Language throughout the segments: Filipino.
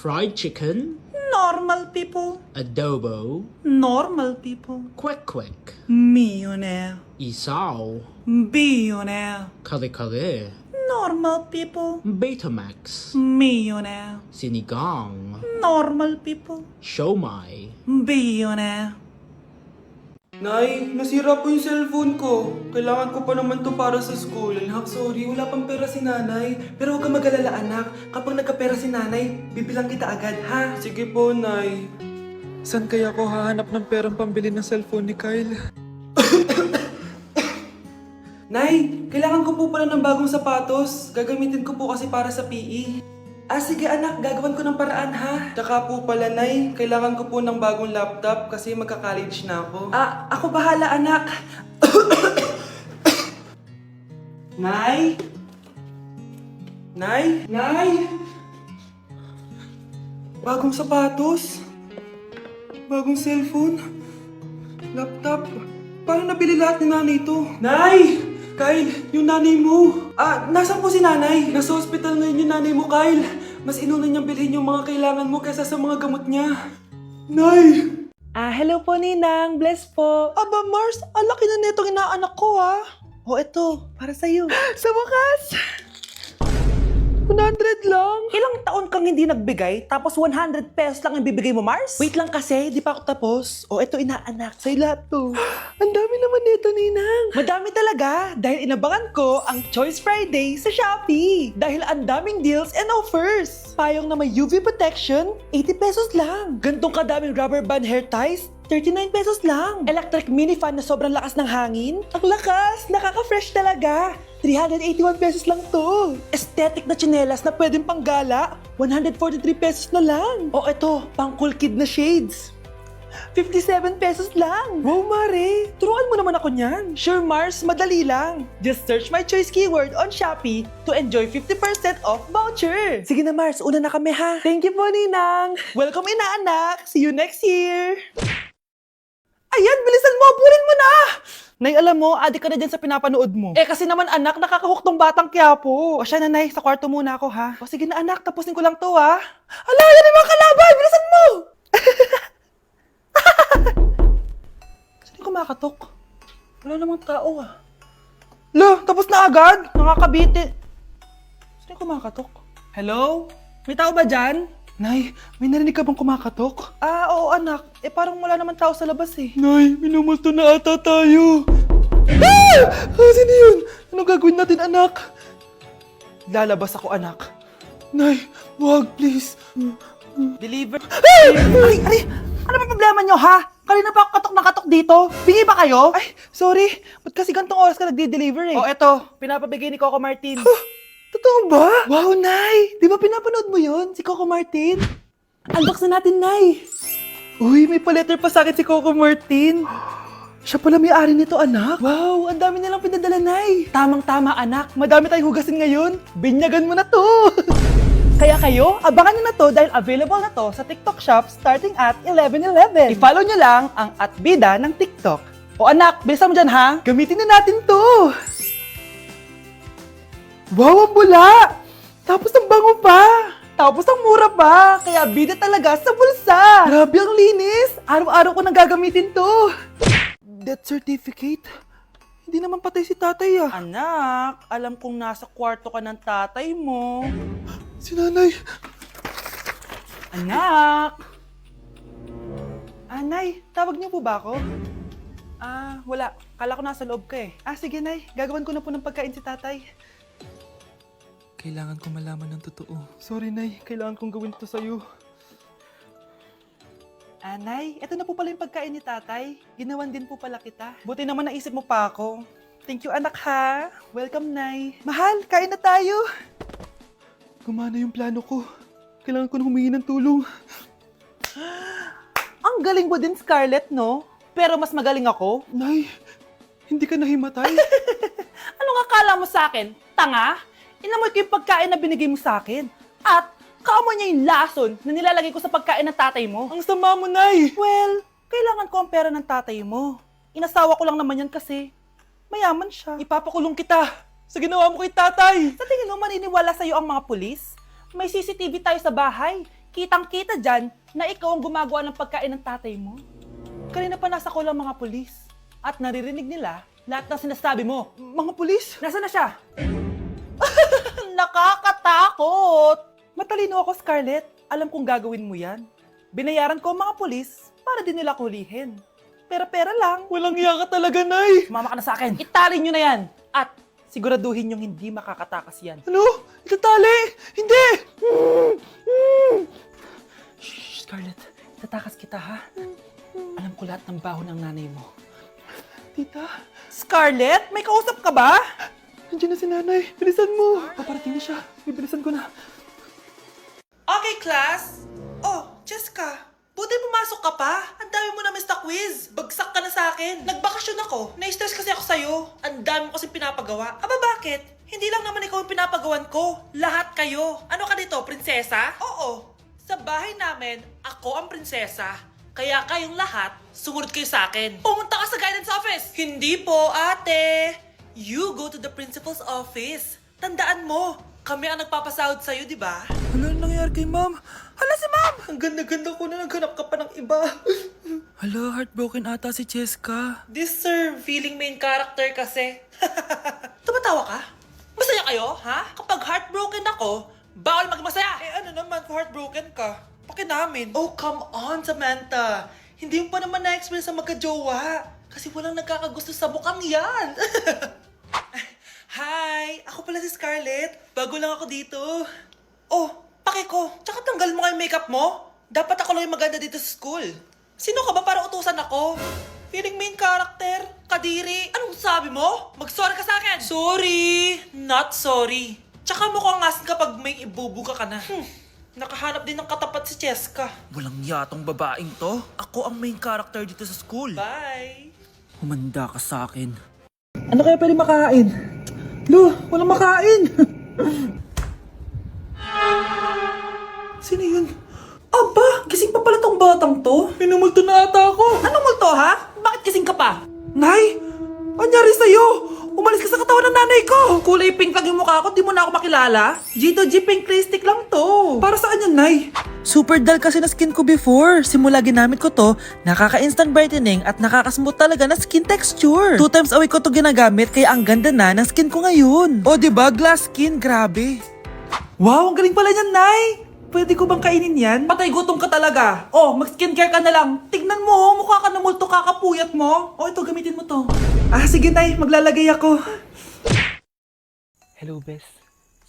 Fried chicken, Normal people. adobo, Normal people. quick, Millionaire. isaw, Billionaire. kare, Normal people. Betamax, Millionaire. sinigang, Normal people. siomai. Billionaire. Nay, nasira po yung cellphone ko. Kailangan ko pa naman to para sa school. Anak, sorry, wala pang pera si nanay. Pero huwag ka mag-alala, anak. Kapag nagkapera si nanay, bibilang kita agad, ha? Sige po, Nay. Saan kaya ako hahanap ng perang pambili ng cellphone ni Kyle? Nay, kailangan ko po pala ng bagong sapatos. Gagamitin ko po kasi para sa PE. Ah, sige anak, gagawin ko ng paraan ha. Tsaka po pala, Nay, kailangan ko po ng bagong laptop kasi magka-college na ako. Ah, ako bahala anak. Nay? Nay? Nay? Bagong sapatos? Bagong cellphone? Laptop? Paano nabili lahat ni nanay ito? Nay! Kyle, yung nanay mo. Ah, nasan po si nanay? Nasa hospital ngayon yung nanay mo, Kyle. Mas inuna niyang bilhin yung mga kailangan mo kaysa sa mga gamot niya. Nay! Hello po, Ninang. Bless po. Aba, Mars, ang laki na netong inaanak ko, ha? O, eto, para sa'yo. Sa wakas! 100 lang. Ilang taon kang hindi nagbigay, tapos 100 pesos lang ang bibigay mo, Mars? Wait lang kasi, di pa ako tapos. O, eto inaanak, sa'yo lahat to. Ang dami naman nito, Ninang. Madami talaga, dahil inabangan ko ang Choice Friday sa Shopee. Dahil ang daming deals and offers. Payong na may UV protection, 80 pesos lang. Gantong kadaming rubber band hair ties, 39 pesos lang. Electric mini fan na sobrang lakas ng hangin. Ang lakas! Nakaka-fresh talaga. 381 pesos lang to. Aesthetic na tsinelas na pwedeng panggala. 143 pesos na lang. O eto, pang cool kid na shades. 57 pesos lang. Wow, Mare. Turuan mo naman ako niyan. Sure, Mars. Madali lang. Just search my choice keyword on Shopee to enjoy 50% off voucher. Sige na, Mars. Una na kami, ha? Thank you po, Ninang. Welcome, inaanak. See you next year. Ayan, bilisan mo. Burin mo na. Nay, alam mo, adik ka na dyan sa pinapanood mo. Kasi naman anak, nakakahook tong batang Quiapo. O siya na, Nay, sa kwarto muna ako, ha? O sige na anak, tapusin ko lang to, ha? Ala, yan yung mga kalaban! Bilisan mo! Saan yung kumakatok? Wala namang tao, ha? Lo, tapos na agad? Nakakabiti. Saan yung kumakatok? Hello? May tao ba dyan? Nay, may narinig ka bang kumakatok? Oo anak. Parang wala naman tao sa labas eh. Nay, minumulto na ata tayo. Sino yun? Ano gagawin natin anak? Lalabas ako anak. Nay, wag please. Deliver. Ay! Ano ba problema nyo ha? Kanina pa ako katok na katok dito. Bingi ba kayo? Ay, sorry. Ba't kasi gantong oras ka nagde-deliver eh? Eto. Pinapabigay ni Coco Martin. Totoo ba? Wow, Nay! Di ba pinapanood mo yun? Si Coco Martin? Unbox na natin, Nay! Uy, may pa-letter pa sa akin si Coco Martin. Siya pala may-ari nito, anak. Wow, ang dami nilang pinadala, Nay. Tamang-tama, anak. Madami tayong hugasin ngayon. Binyagan mo na to. Kaya kayo, abangan nyo na to dahil available na to sa TikTok Shop starting at 11:11. I-follow nyo lang ang @bida ng TikTok. O anak, bilisan mo dyan, ha? Gamitin na natin to. Wow, ang bula! Tapos ang bango pa! Tapos ang mura pa! Kaya bida talaga sa bulsa! Grabe ang linis! Araw-araw ko nang gagamitin to! Death certificate? Hindi naman patay si tatay ah. Anak, alam kong nasa kwarto ka ng tatay mo. Si nanay! Anak! Nay, tawag niyo po ba ako? Wala. Kala ko nasa loob ka eh. Sige nay, gagawin ko na po ng pagkain si tatay. Kailangan ko malaman ng totoo. Sorry, Nay. Kailangan kong gawin ito sa'yo. Nay, ito na po pala yung pagkain ni tatay. Ginawan din po pala kita. Buti naman naisip mo pa ako. Thank you, anak, ha. Welcome, Nay. Mahal, kain na tayo. Gumana yung plano ko. Kailangan ko na humingi ng tulong. Ang galing mo din, Scarlett, no? Pero mas magaling ako. Nay, hindi ka nahimatay. Anong akala mo sa akin? Tanga? Inamoy ko yung pagkain na binigay mo sa akin. At kaamoy niya yung lason na nilalagay ko sa pagkain ng tatay mo. Ang sama mo, Nay! Well, kailangan ko ang pera ng tatay mo. Inasawa ko lang naman yan kasi mayaman siya. Ipapakulong kita sa ginawa mo kay tatay. Sa tingin mo maniniwala sa'yo ang mga pulis? May CCTV tayo sa bahay. Kitang-kita dyan na ikaw ang gumagawa ng pagkain ng tatay mo. Kanina pa nasa kulang mga pulis. At naririnig nila lahat ng sinasabi mo. Mga pulis? Nasaan na siya? Nakakatakot! Matalino ako, Scarlett. Alam kong gagawin mo yan. Binayaran ko ang mga pulis para din nila kulihin. Pera-pera lang. Walang iya ka talaga, Nay! Mama ka na sa akin. Italin nyo na yan. At siguraduhin nyong hindi makakatakas yan. Ano? Itatali? Hindi! Shh, Scarlett. Itatakas kita, ha? Alam ko lahat ng baho ng nanay mo. Tita? Scarlett? May kausap ka ba? Nandiyan na si nanay. Bilisan mo. Paparating na siya. Bibilisan ko na. Okay, class. Oh, Jessica. Buti pumasok ka pa. Ang dami mo na miss na quiz. Bagsak ka na sa akin. Nagbakasyon ako. Na-stress kasi ako sa'yo. Ang dami mo kasi pinapagawa. Aba, bakit? Hindi lang naman ikaw ang pinapagawan ko. Lahat kayo. Ano ka dito, prinsesa? Oo. Sa bahay namin, ako ang prinsesa. Kaya kayong lahat, sumunod kayo sa akin. Pumunta ka sa guidance office. Hindi po, ate. You go to the principal's office. Tandaan mo, kami ang nagpapasahod sa'yo, di ba? Ano nangyayari kay ma'am? Hala si ma'am! Ang ganda-ganda ko na naghanap ka pa ng iba. Hala, heartbroken ata si Cheska. This sir, feeling main character kasi. Tumatawa ka? Masaya kayo, ha? Kapag heartbroken ako, bawal maging masaya. Eh ano naman kung heartbroken ka? Pakinamin. Oh, come on, Samantha. Hindi mo pa naman na-experience sa magka-jowa. Kasi walang nagkakagusto sa bukang yan. Hi! Ako pala si Scarlett. Bago lang ako dito. Oh, pake ko. Tsaka tanggal mo nga yung makeup mo. Dapat ako lang yung maganda dito sa school. Sino ka ba para utusan ako? Feeling main character? Kadiri? Anong sabi mo? Mag-sorry ka sa akin. Sorry! Not sorry. Tsaka mukhang asin kapag may ibubuga ka na. Nakahanap din ng katapat si Cheska. Walang yatong babaeng to. Ako ang main character dito sa school. Bye! Humanda ka sa akin. Ano kaya pwede makain? Lo, walang makain! Sino yun? Aba, gising pa pala tong batang to. Minumulto na ata ako. Anong multo, ha? Bakit gising ka pa? Nay! Anyari sa'yo? Umalis ka sa katawan ng nanay ko! Kulay pink lang yung mukha ko, di mo na ako makilala? G2G pink lipstick lang to. Para saan yan, Nay? Super dull kasi na skin ko before. Simula ginamit ko to, nakaka-instant brightening at nakaka-smooth talaga na skin texture. 2 times a week ko to ginagamit kaya ang ganda na ng skin ko ngayon. O diba, glass skin, grabe. Wow, ang galing pala niyan, Nay! Pwede ko bang kainin yan? Patay gutom ka talaga. Oh, mag-skincare ka na lang. Tignan mo, mukha ka na multo kakapuyat mo. Oh, ito, gamitin mo to. Ah, sige, Nay. Maglalagay ako. Hello, Bes.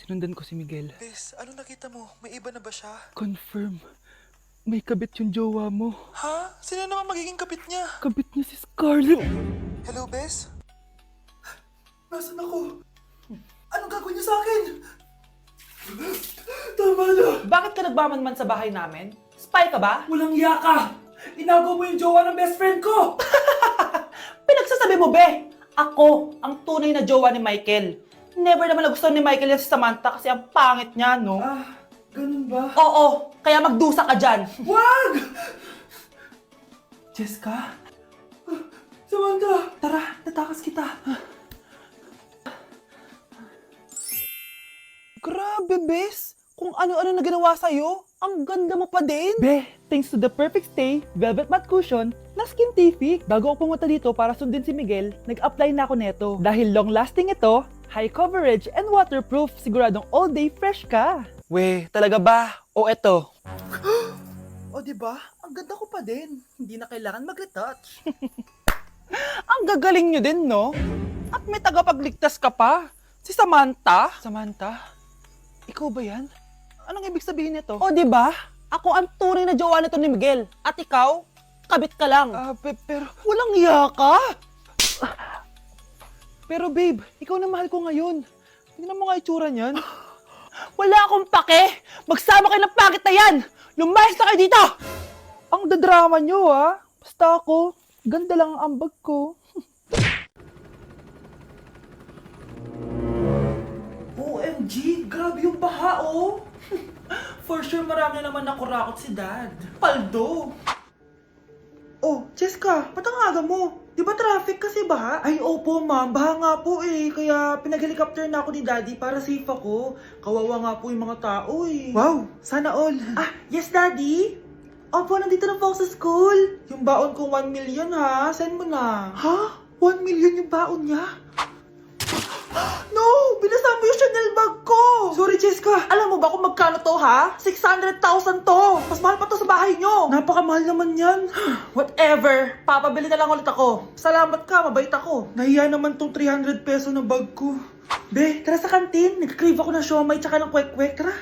Sinundan ko si Miguel. Bes, ano nakita mo? May iba na ba siya? Confirm. May kabit yung jowa mo. Ha? Sino naman magiging kapit niya? Kabit niya si Scarlett. Hello, Bes? Nasaan ako? Anong gagawin niyo sa akin? Tama na! Bakit ka nagmamanman sa bahay namin? Spy ka ba? Walang iya ka! Inagaw mo yung jowa ng best friend ko! Pinagsasabi mo, be! Ako ang tunay na jowa ni Michael. Never naman nagustuhan ni Michael yan si Samantha kasi ang pangit niya, no? Ah, ganun ba? Oo, kaya magdusa ka dyan. Wag! Jessica? Samantha! Tara, tatakas kita. Grabe, Bes! Kung ano-ano na ginawa sa'yo, ang ganda mo pa din! Be, thanks to the perfect stay, velvet matte cushion, na Skintific. Bago ako pumunta dito para sundin si Miguel, nag-apply na ako neto. Dahil long-lasting ito, high coverage, and waterproof, siguradong all day fresh ka. We, talaga ba? O eto? O diba? Ang ganda ko pa din. Hindi na kailangan mag-retouch. Ang gagaling nyo din, no? At may tagapagligtas ka pa. Si Samantha? Samantha? Ikaw ba yan? Anong ibig sabihin nito? O, di ba? Ako ang tunay na jowa nito ni Miguel. At ikaw, kabit ka lang. Pero walang iya ka. Pero babe, ikaw na mahal ko ngayon. Tingnan mo nga itsura niyan. Wala akong pake. Magsama kayo ng pangit na yan. Lumayas na kayo dito. Ang dadrama nyo, ha? Basta ako, ganda lang ang ambag ko. OMG, grabe yung baha, oh. For sure, marami naman nakurakot si Dad. Paldo. Oh, Jessica, ba't ang aga mo? Di ba traffic kasi baha? Ay, opo ma'am. Baha nga po eh. Kaya pinag-helicopter na ako ni daddy para safe ako. Kawawa nga po yung mga tao eh. Wow, sana all. Ah, yes daddy? Opo, nandito na po ako sa school. Yung baon ko 1 million ha. Send mo na. Ha? 1 million yung baon niya? No! Binasa mo yung Chanel bag ko! Sorry, Cheska. Alam mo ba kung magkano to, ha? 600,000 to! Mas mahal pa to sa bahay nyo! Napakamahal naman yan. Whatever. Papabili na lang ulit ako. Salamat ka, mabait ako. Nahiya naman tong 300 peso na bag ko. Be, tara sa kantin. Nag-crave ako ng siomay tsaka ng kwek-kwek. Tara.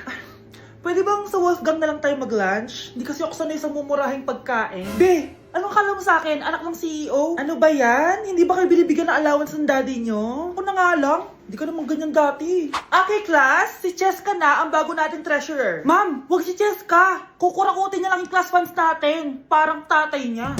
Pwede bang sa Wolfgang na lang tayo mag-lunch? Hindi kasi ako sanay sa mumurahing pagkain. Be, anong kala mo sa akin? Anak ng CEO? Ano ba yan? Hindi ba kayo binibigyan ng allowance ng daddy nyo? Ako na nga lang. Hindi ka naman ganyan dati. Okay, class. Si Cheska na ang bago nating treasurer. Ma'am, wag si Cheska. Kukurakutin niya lang yung class funds natin. Parang tatay niya.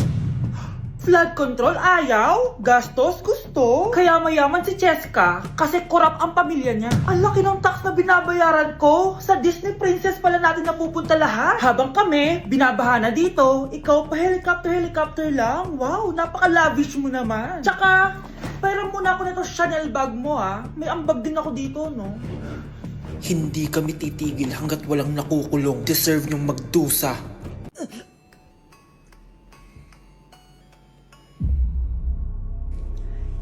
Flood control, ayaw. Gastos, gusto. Kaya mayaman si Cheska kasi korap ang pamilya niya. Ang laki ng tax na binabayaran ko. Sa Disney Princess pala natin napupunta lahat. Habang kami, binabaha na dito. Ikaw pa helicopter lang. Wow, napaka-lavish mo naman. Tsaka, pairam muna ako nito Chanel bag mo ha. May ambag din ako dito, no? Hindi kami titigil hanggat walang nakukulong. Deserve niyong magdusa.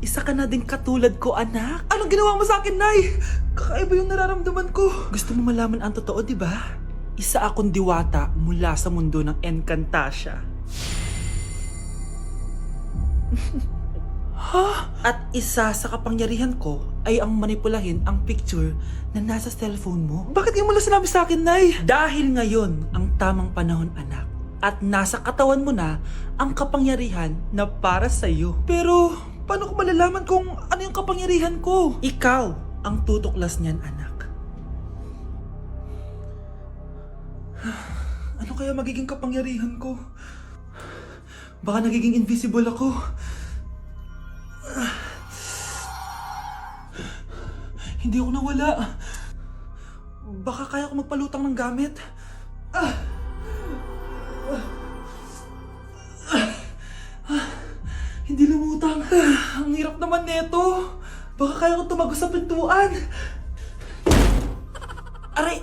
Isa ka na din katulad ko, anak. Anong ginawa mo sa akin, Nay? Kakaiba yung nararamdaman ko. Gusto mo malaman ang totoo, di ba? Isa akong diwata mula sa mundo ng Encantasia. Ha? At isa sa kapangyarihan ko ay ang manipulahin ang picture na nasa cellphone mo. Bakit yung mula sinabi sa akin, Nay? Dahil ngayon ang tamang panahon, anak. At nasa katawan mo na ang kapangyarihan na para sa'yo. Pero paano ko malalaman kung ano yung kapangyarihan ko? Ikaw ang tutuklas niyan, anak. Ano kaya magiging kapangyarihan ko? Baka nagiging invisible ako. Hindi ako nawala. Baka kaya ko magpalutang ng gamit. Hindi lumutang. Ang hirap naman neto. Baka kaya ko tumagos sa pintuan. Aray.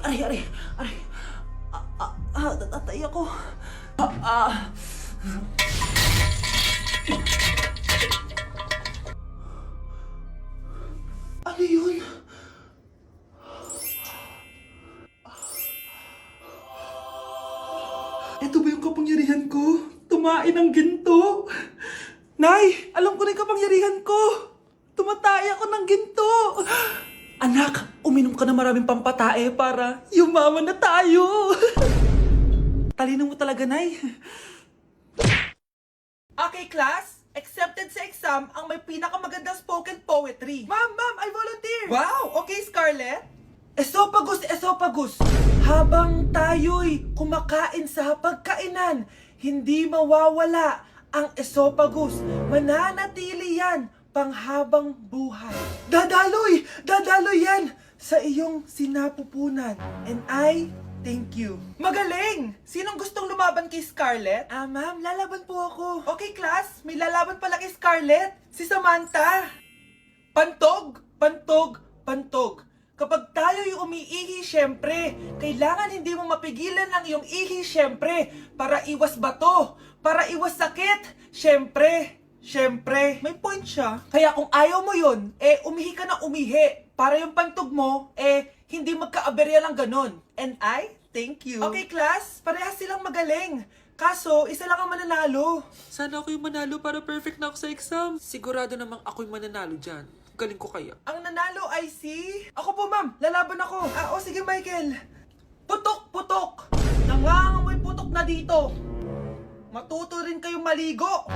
Tatay ako. Ano yun? Ito ba yung kapangyarihan ko? Tumain ng ginto? Nay, alam ko na yung kapangyarihan ko. Tumatay ako ng ginto. Anak, uminom ka na maraming pampatae para yumaman na tayo. Talino mo talaga, Nay. Okay, class. Accepted sa exam ang may pinakamagandang spoken poetry. Ma'am, I volunteer. Wow, okay, Scarlett. Esophagus. Habang tayo'y kumakain sa pagkainan, hindi mawawala ang esophagus. Mananatili yan panghabang buhay. Dadaloy yan sa iyong sinapupunan. And I thank you. Magaling! Sinong gustong lumaban kay Scarlett? Ma'am, lalaban po ako. Okay, class. May lalaban pala kay Scarlett. Si Samantha. Pantog. Kapag tayo'y umiihi, syempre, kailangan hindi mo mapigilan ang iyong ihi, syempre, para iwas bato, para iwas sakit, syempre, may point siya. Kaya kung ayaw mo yun, umihi ka na umihi, para yung pantog mo, hindi magkaaberya lang ganon. And I thank you. Okay, class, parehas silang magaling. Kaso, isa lang ang mananalo. Sana ako yung manalo para perfect na ako sa exam. Sigurado namang ako yung mananalo dyan. Galing ko kaya. Ang nanalo ay si... Ako po, ma'am. Lalaban ako. Sige, Michael. Putok. Nangangamoy putok na dito. Matuto rin kayong maligo.